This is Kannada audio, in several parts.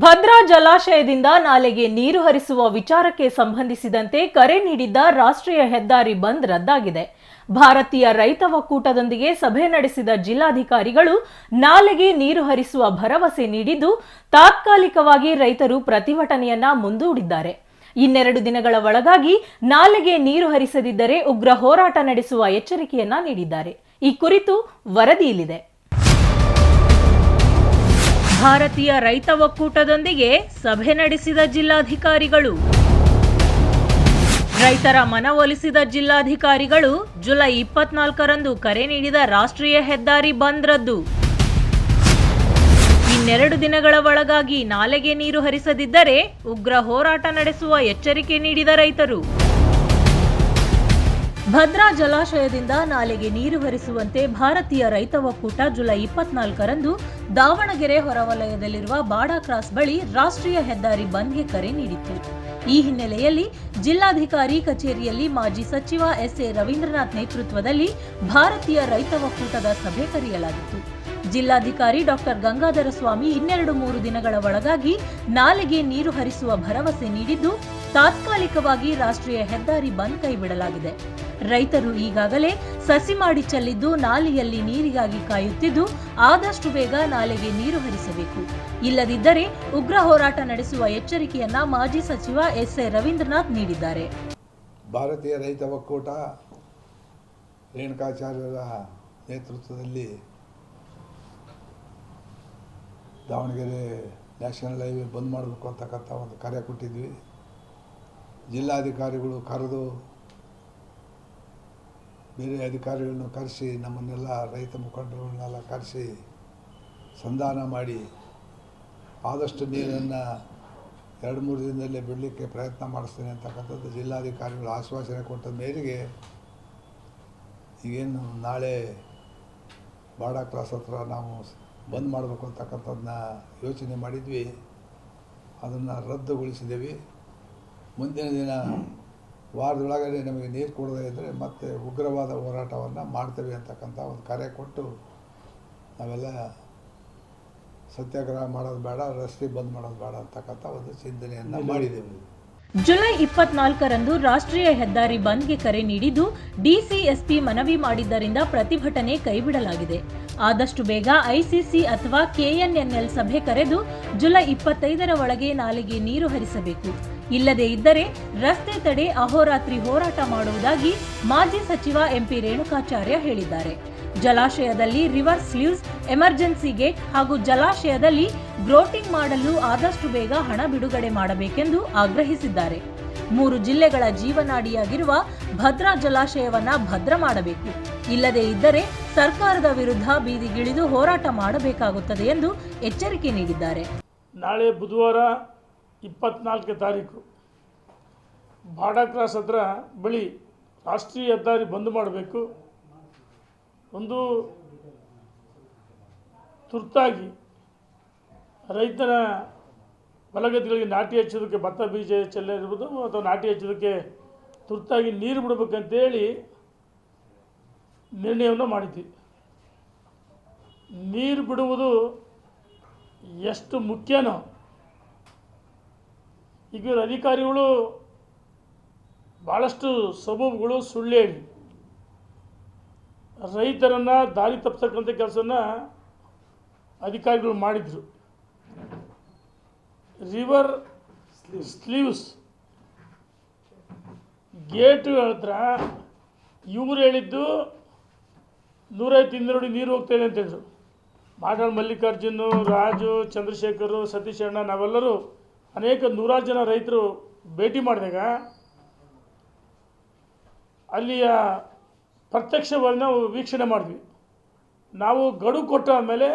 ಭದ್ರಾ ಜಲಾಶಯದಿಂದ ನಾಲೆಗೆ ನೀರು ಹರಿಸುವ ವಿಚಾರಕ್ಕೆ ಸಂಬಂಧಿಸಿದಂತೆ ಕರೆ ನೀಡಿದ್ದ ರಾಷ್ಟ್ರೀಯ ಹೆದ್ದಾರಿ ಬಂದ್ ರದ್ದಾಗಿದೆ. ಭಾರತೀಯ ರೈತ ಒಕ್ಕೂಟದೊಂದಿಗೆ ಸಭೆ ನಡೆಸಿದ ಜಿಲ್ಲಾಧಿಕಾರಿಗಳು ನಾಲೆಗೆ ನೀರು ಹರಿಸುವ ಭರವಸೆ ನೀಡಿದ್ದು, ತಾತ್ಕಾಲಿಕವಾಗಿ ರೈತರು ಪ್ರತಿಭಟನೆಯನ್ನ ಮುಂದೂಡಿದ್ದಾರೆ. ಇನ್ನೆರಡು ದಿನಗಳ ಒಳಗಾಗಿ ನಾಲೆಗೆ ನೀರು ಹರಿಸದಿದ್ದರೆ ಉಗ್ರ ಹೋರಾಟ ನಡೆಸುವ ಎಚ್ಚರಿಕೆಯನ್ನ ನೀಡಿದ್ದಾರೆ. ಈ ಕುರಿತು ವರದಿ ಇಲ್ಲಿದೆ. ಭಾರತೀಯ ರೈತ ಒಕ್ಕೂಟದೊಂದಿಗೆ ಸಭೆ ನಡೆಸಿದ ಜಿಲ್ಲಾಧಿಕಾರಿಗಳು. ರೈತರ ಮನವೊಲಿಸಿದ ಜಿಲ್ಲಾಧಿಕಾರಿಗಳು ಜುಲೈ 24ರಂದು ಕರೆ ನೀಡಿದ ರಾಷ್ಟ್ರೀಯ ಹೆದ್ದಾರಿ ಬಂದ್ ರದ್ದು. ಇನ್ನೆರಡು ದಿನಗಳ ಒಳಗಾಗಿ ನಾಲೆಗೆ ನೀರು ಹರಿಸದಿದ್ದರೆ ಉಗ್ರ ಹೋರಾಟ ನಡೆಸುವ ಎಚ್ಚರಿಕೆ ನೀಡಿದ ರೈತರು. ಭದ್ರಾ ಜಲಾಶಯದಿಂದ ನಾಲೆಗೆ ನೀರು ಹರಿಸುವಂತೆ ಭಾರತೀಯ ರೈತ ಒಕ್ಕೂಟ ಜುಲೈ 24ರಂದು ದಾವಣಗೆರೆ ಹೊರವಲಯದಲ್ಲಿರುವ ಬಾಡಾ ಕ್ರಾಸ್ ಬಳಿ ರಾಷ್ಟ್ರೀಯ ಹೆದ್ದಾರಿ ಬಂದ್ಗೆ ಕರೆ ನೀಡಿತ್ತು. ಈ ಹಿನ್ನೆಲೆಯಲ್ಲಿ ಜಿಲ್ಲಾಧಿಕಾರಿ ಕಚೇರಿಯಲ್ಲಿ ಮಾಜಿ ಸಚಿವ ಎಸ್.ಎ. ರವೀಂದ್ರನಾಥ್ ನೇತೃತ್ವದಲ್ಲಿ ಭಾರತೀಯ ರೈತ ಒಕ್ಕೂಟದ ಸಭೆ ಕರೆಯಲಾಗಿತ್ತು. ಜಿಲ್ಲಾಧಿಕಾರಿ ಡಾಕ್ಟರ್ ಗಂಗಾಧರ ಸ್ವಾಮಿ ಇನ್ನೆರಡು 3 ದಿನಗಳ ಒಳಗಾಗಿ ನಾಲೆಗೆ ನೀರು ಹರಿಸುವ ಭರವಸೆ ನೀಡಿದ್ದು, ತಾತ್ಕಾಲಿಕವಾಗಿ ರಾಷ್ಟ್ರೀಯ ಹೆದ್ದಾರಿ ಬಂದ್ ಕೈಬಿಡಲಾಗಿದೆ. ರೈತರು ಈಗಾಗಲೇ ಸಸಿ ಮಾಡಿ ಚೆಲ್ಲಿದ್ದು ನಾಲೆಯಲ್ಲಿ ನೀರಿಗಾಗಿ ಕಾಯುತ್ತಿದ್ದು, ಆದಷ್ಟು ಬೇಗ ನಾಲೆಗೆ ನೀರು ಹರಿಸಬೇಕು. ಇಲ್ಲದಿದ್ದರೆ ಉಗ್ರ ಹೋರಾಟ ನಡೆಸುವ ಎಚ್ಚರಿಕೆಯನ್ನ ಮಾಜಿ ಸಚಿವ ಎಸ್.ಎ. ರವೀಂದ್ರನಾಥ್ ನೀಡಿದ್ದಾರೆ. ಭಾರತೀಯ ರೈತ ಒಕ್ಕೂಟ ರೇಣುಕಾಚಾರ್ಯರ ನೇತೃತ್ವದಲ್ಲಿ ದಾವಣಗೆರೆ ನ್ಯಾಷನಲ್ ಹೈವೇ ಬಂದ್ ಮಾಡಬೇಕು ಅಂತಕ್ಕಂಥ ಒಂದು ಕರೆ ಕೊಟ್ಟಿದ್ವಿ. ಜಿಲ್ಲಾಧಿಕಾರಿಗಳು ಕರೆದು ಬೇರೆ ಅಧಿಕಾರಿಗಳನ್ನು ಕರೆಸಿ ನಮ್ಮನ್ನೆಲ್ಲ ರೈತ ಮುಖಂಡರನ್ನೆಲ್ಲ ಕರೆಸಿ ಸಂಧಾನ ಮಾಡಿ ಆದಷ್ಟು ನೀರನ್ನು 2-3 ದಿನದಲ್ಲೇ ಬಿಡಲಿಕ್ಕೆ ಪ್ರಯತ್ನ ಮಾಡಿಸ್ತೇನೆ ಅಂತಕ್ಕಂಥದ್ದು ಜಿಲ್ಲಾಧಿಕಾರಿಗಳು ಆಶ್ವಾಸನೆ ಕೊಟ್ಟ ಮೇರೆಗೆ ಈಗೇನು ನಾಳೆ ಬಾಡಾ ಕ್ರಾಸ್ ಹತ್ರ ನಾವು ಬಂದ್ ಮಾಡಬೇಕು ಅಂತಕ್ಕಂಥದ್ದನ್ನ ಯೋಚನೆ ಮಾಡಿದ್ವಿ. ಅದನ್ನು ರದ್ದುಗೊಳಿಸಿದ್ದೇವೆ. ಮುಂದಿನ ದಿನ ವಾರದೊಳಗಡೆ ನಮಗೆ ನೀರು ಕೊಡದೇ ಇದ್ದರೆ ಮತ್ತೆ ಉಗ್ರವಾದ ಹೋರಾಟವನ್ನು ಮಾಡ್ತೇವೆ ಅಂತಕ್ಕಂಥ ಒಂದು ಕರೆ ಕೊಟ್ಟು ನಾವೆಲ್ಲ ಸತ್ಯಾಗ್ರಹ ಮಾಡೋದು ಬೇಡ, ರಸ್ತೆ ಬಂದ್ ಮಾಡೋದು ಬೇಡ ಅಂತಕ್ಕಂಥ ಒಂದು ಚಿಂತನೆಯನ್ನು ಮಾಡಿದ್ದೇವೆ. ಜುಲೈ 24ರಂದು ರಾಷ್ಟ್ರೀಯ ಹೆದ್ದಾರಿ ಬಂದ್ಗೆ ಕರೆ ನೀಡಿದ್ದು, ಡಿಸಿಎಸ್ಪಿ ಮನವಿ ಮಾಡಿದ್ದರಿಂದ ಪ್ರತಿಭಟನೆ ಕೈಬಿಡಲಾಗಿದೆ. ಆದಷ್ಟು ಬೇಗ ಐಸಿಸಿ ಅಥವಾ ಕೆಎನ್ಎನ್ಎಲ್ ಸಭೆ ಕರೆದು ಜುಲೈ 25ರ ಒಳಗೆ ನಾಲೆಗೆ ನೀರು ಹರಿಸಬೇಕು. ಇಲ್ಲದೇ ಇದ್ದರೆ ರಸ್ತೆ ತಡೆ ಅಹೋರಾತ್ರಿ ಹೋರಾಟ ಮಾಡುವುದಾಗಿ ಮಾಜಿ ಸಚಿವ ಎಂಪಿ ರೇಣುಕಾಚಾರ್ಯ ಹೇಳಿದ್ದಾರೆ. ಜಲಾಶಯದಲ್ಲಿ ರಿವರ್ಸ್ ಸ್ಲೂಸ್, ಎಮರ್ಜೆನ್ಸಿ ಗೇಟ್ ಹಾಗೂ ಜಲಾಶಯದಲ್ಲಿ ಗ್ರೋಟಿಂಗ್ ಮಾಡಲು ಆದಷ್ಟು ಬೇಗ ಹಣ ಬಿಡುಗಡೆ ಮಾಡಬೇಕೆಂದು ಆಗ್ರಹಿಸಿದ್ದಾರೆ. 3 ಜಿಲ್ಲೆಗಳ ಜೀವನಾಡಿಯಾಗಿರುವ ಭದ್ರಾ ಜಲಾಶಯವನ್ನ ಭದ್ರ ಮಾಡಬೇಕು. ಇಲ್ಲದೇ ಇದ್ದರೆ ಸರ್ಕಾರದ ವಿರುದ್ಧ ಬೀದಿಗಿಳಿದು ಹೋರಾಟ ಮಾಡಬೇಕಾಗುತ್ತದೆ ಎಂದು ಎಚ್ಚರಿಕೆ ನೀಡಿದ್ದಾರೆ. ನಾಳೆ ಬುಧವಾರ 24ನೇ ತಾರೀಕು ಬಾಡಾ ಕ್ರಾಸ್ ಹತ್ರ ಬಳಿ ರಾಷ್ಟ್ರೀಯ ಹೆದ್ದಾರಿ ಬಂದ್ ಮಾಡಬೇಕು. ಒಂದು ತುರ್ತಾಗಿ ರೈತನ ಹೊಲಗದ್ದೆಗಳಿಗೆ ನಾಟಿ ಹಚ್ಚೋದಕ್ಕೆ ಭತ್ತ ಬೀಜ ಚೆಲ್ಲಿರ್ಬೋದು ಅಥವಾ ನಾಟಿ ಹಚ್ಚೋದಕ್ಕೆ ತುರ್ತಾಗಿ ನೀರು ಬಿಡಬೇಕಂತೇಳಿ ನಿರ್ಣಯವನ್ನು ಮಾಡಿದ್ವಿ. ನೀರು ಬಿಡುವುದು ಎಷ್ಟು ಮುಖ್ಯನೋ ಈಗ ಅಧಿಕಾರಿಗಳು ಭಾಳಷ್ಟು ಸಬೂಬುಗಳು ಸುಳ್ಳು ಹೇಳಿ ರೈತರನ್ನು ದಾರಿ ತಪ್ಪಿಸ್ತಕ್ಕಂಥ ಕೆಲಸನ ಅಧಿಕಾರಿಗಳು ಮಾಡಿದರು. ರಿವರ್ ಸ್ಲೀವ್ಸ್ ಗೇಟ್ ಹತ್ರ ಇವರು ಹೇಳಿದ್ದು 150 ನೀರು ಹೋಗ್ತಾ ಇದೆ ಅಂತ ಹೇಳಿದ್ರು. ಮಾಡಾಳ್ ಮಲ್ಲಿಕಾರ್ಜುನ್, ರಾಜು, ಚಂದ್ರಶೇಖರ್, ಸತೀಶ್ ಅಣ್ಣ ನಾವೆಲ್ಲರೂ ಅನೇಕ 100 ಜನ ರೈತರು ಭೇಟಿ ಮಾಡಿದಾಗ ಅಲ್ಲಿಯ ಪ್ರತ್ಯಕ್ಷವನ್ನು ವೀಕ್ಷಣೆ ಮಾಡಿದ್ವಿ. ನಾವು ಗಡುವು ಕೊಟ್ಟ ಮೇಲೆ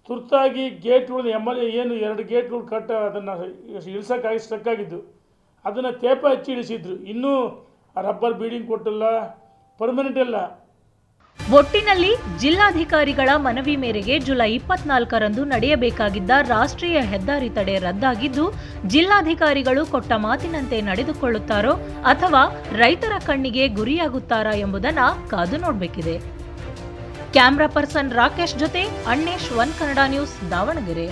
ತುರ್ತಾಗಿ ಗೇಟ್ಗಳು ಏನು 2 ಗೇಟ್ಗಳು ಕಟ್ಟ ಅದನ್ನು ಇಳಿಸೋಕ್ಕಾಗಿ ಸ್ಟ್ರಕ್ ಆಗಿದ್ದು ಅದನ್ನು ತೇಪ ಹಚ್ಚಿ ಇಳಿಸಿದ್ರು. ಇನ್ನೂ ರಬ್ಬರ್ ಬೀಡಿಂಗ್ ಕೊಟ್ಟಿಲ್ಲ, ಪರ್ಮನೆಂಟ್ ಇಲ್ಲ. ಒಟ್ಟಿನಲ್ಲಿ ಜಿಲ್ಲಾಧಿಕಾರಿಗಳ ಮನವಿ ಮೇರೆಗೆ ಜುಲೈ 24ರಂದು ನಡೆಯಬೇಕಾಗಿದ್ದ ರಾಷ್ಟ್ರೀಯ ಹೆದ್ದಾರಿ ತಡೆ ರದ್ದಾಗಿದ್ದು, ಜಿಲ್ಲಾಧಿಕಾರಿಗಳು ಕೊಟ್ಟ ಮಾತಿನಂತೆ ನಡೆದುಕೊಳ್ಳುತ್ತಾರೋ ಅಥವಾ ರೈತರ ಕಣ್ಣಿಗೆ ಗುರಿಯಾಗುತ್ತಾರಾ ಎಂಬುದನ್ನು ಕಾದು ನೋಡಬೇಕಿದೆ. ಕ್ಯಾಮ್ರಾ ಪರ್ಸನ್ ರಾಕೇಶ್ ಜೊತೆ ಅಣ್ಣೇಶ್, ಒನ್ ಕನ್ನಡ ನ್ಯೂಸ್, ದಾವಣಗೆರೆ.